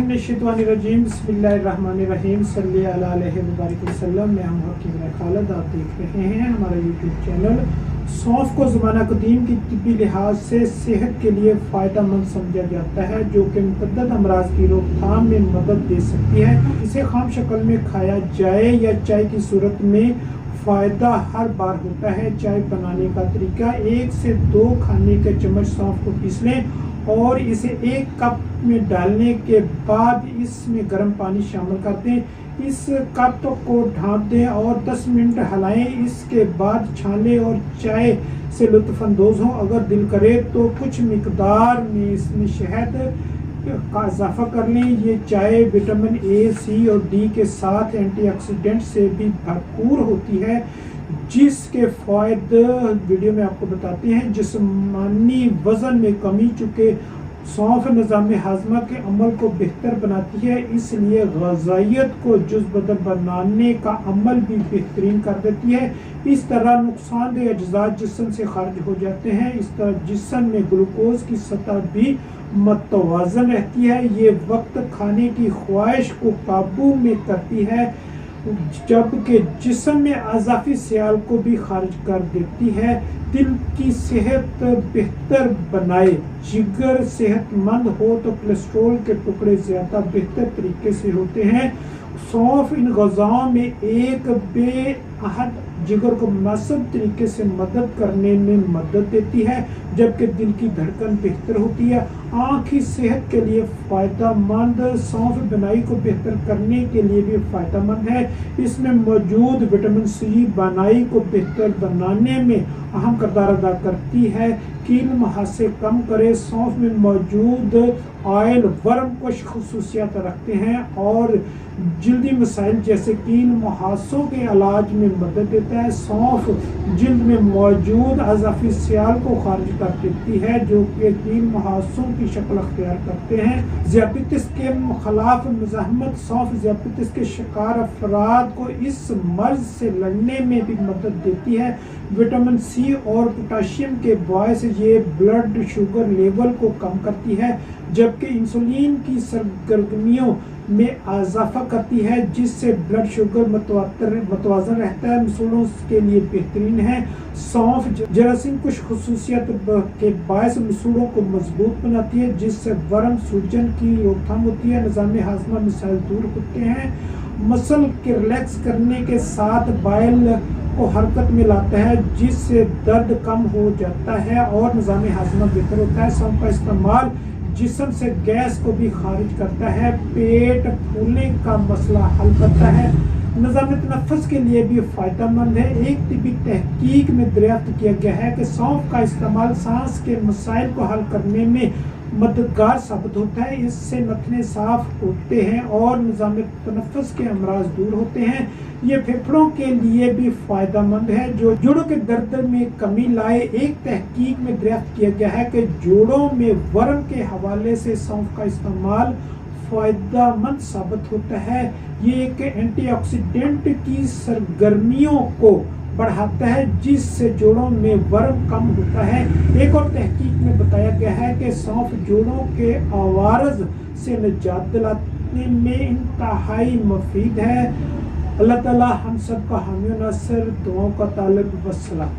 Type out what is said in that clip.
बिस्मिल्लाहिर्रहमानिर्रहीम बिस्मिल्लाहिर्रहमानिर्रहीम सल्ली अला अलैहि वबारिक वसल्लम। मैं हूं हकीम खालिद। आप देख रहे हैं हमारा यूट्यूब चैनल। सौंफ को ज़माना कदीम की तिब्बी लिहाज से सेहत के लिए फ़ायदा मंद समझा जाता है, जो कि मुतअद्दिद अमराज की रोकथाम में मदद दे सकती है। इसे खाम शक्ल में खाया जाए या चाय की सूरत में फ़ायदा हर बार होता है। चाय बनाने का तरीका: 1 से 2 खाने के चम्मच सौंफ को पीस लें और इसे 1 कप में डालने के बाद इसमें गर्म पानी शामिल कर दें। इस कप को ढाँप दें और 10 मिनट हिलाएं। इसके बाद छान लें और चाय से लुत्फ़अंदोज़ हों। अगर दिल करे तो कुछ मिकदार में इसमें शहद का इजाफा कर लें। ये चाय विटामिन ए, सी और डी के साथ एंटीऑक्सीडेंट से भी भरपूर होती है, जिसके फ़ायदे वीडियो में आपको बताते हैं। जिस्मानी वज़न में कमी: चूँकि सौंफ निज़ाम हाज़मा के अमल को बेहतर बनाती है, इसलिए ग़िज़ाइयत को जुज़ बदल बनाने का अमल भी बेहतरीन कर देती है। इस तरह नुकसानदेह अज्जा जिस्म से खारिज हो जाते हैं। इस तरह जिस्म में ग्लूकोज की सतह भी मतवाज़न रहती है। ये वक्त खाने की ख्वाहिश को काबू में करती है, जबकि जिस्म में अज़ाफ़ी सियाल को भी खारिज कर देती है। दिल की सेहत बेहतर बनाए: जिगर सेहतमंद हो तो कोलेस्ट्रॉल के टुकड़े ज़्यादा बेहतर तरीके से होते हैं। सौंफ इन ग़िज़ाओं में एक बेअहद जिगर को मुनासिब तरीके से मदद करने में मदद देती है, जबकि दिल की धड़कन बेहतर होती है। आँख की सेहत के लिए फ़ायदा मंद: सौंफ बनाई को बेहतर करने के लिए भी फ़ायदा मंद है। इसमें मौजूद विटामिन सी बनाई को बेहतर बनाने में अहम किरदार अदा करती है। कील मुहासे कम करे: सौंफ में मौजूद ऑयल वर्म कुछ खसूसियात रखते हैं और जल्दी मसाइल जैसे कील मुहासों के इलाज में मदद देता है। सौंफ जल्द में मौजूद अज़ाफ़ी सियाल को खारिज कर देती है, जो कि कील मुहासों की शक्ल अख्तियार करते हैं। ज़ियाबतीस के खिलाफ मुज़ाहमत: सौंफ ज़ियाबतीस के शिकार अफराद को इस मर्ज से लड़ने में भी मदद देती है। विटामिन सी और पोटाशियम के बायस ये ब्लड शुगर लेवल को कम करती है, जबकि इंसुलिन की सरगर्मियों में इजाफा करती है, जिससे ब्लड शुगर मतवाज़न रहता है। मसूड़ों के लिए बेहतरीन है। सौंफ जरासीम कुछ खसूसियत के बायस मसूड़ों को मजबूत बनाती है, जिससे वर्म सूजन की रोकथाम होती है। निज़ाम हाज़मा मसाइल दूर होते हैं। मसल के रिलैक्स करने के साथ बाइल को हरकत में लाता है, जिससे दर्द कम हो जाता है और निज़ाम हाज़मा बेहतर होता है। सौंफ का इस्तेमाल जिस्म से गैस को भी खारिज करता है, पेट फूलने का मसला हल करता है, निज़ाम तनफ़्फ़ुस के लिए भी फ़ायदेमंद है। एक तिब्बी तहकीक में दरियाफ्त किया गया है कि सौंफ का इस्तेमाल सांस के मसाइल को हल करने में मददगार साबित होता है। इससे नथने साफ होते हैं और निज़ाम तनफ़्फ़ुस के अमराज दूर होते हैं। ये फेफड़ों के लिए भी फ़ायदेमंद है, जो जोड़ों के दर्द में कमी लाए। एक तहकीक में दरियाफ्त किया गया है कि जोड़ों में वर्म के हवाले से सौंफ का इस्तेमाल फ़ायदेमंद साबित होता है। ये एक एंटीऑक्सीडेंट की सरगर्मियों को बढ़ाता है, जिससे जोड़ों में वर्म कम होता है। एक और तहकीक में बताया गया है कि सौंफ जोड़ों के आवारज से निजात दिलाने में इंतहाई मुफीद है। अल्लाह ताला हम सब का हामी और नासिर, दुआओं का तालिब। वस्सलाम।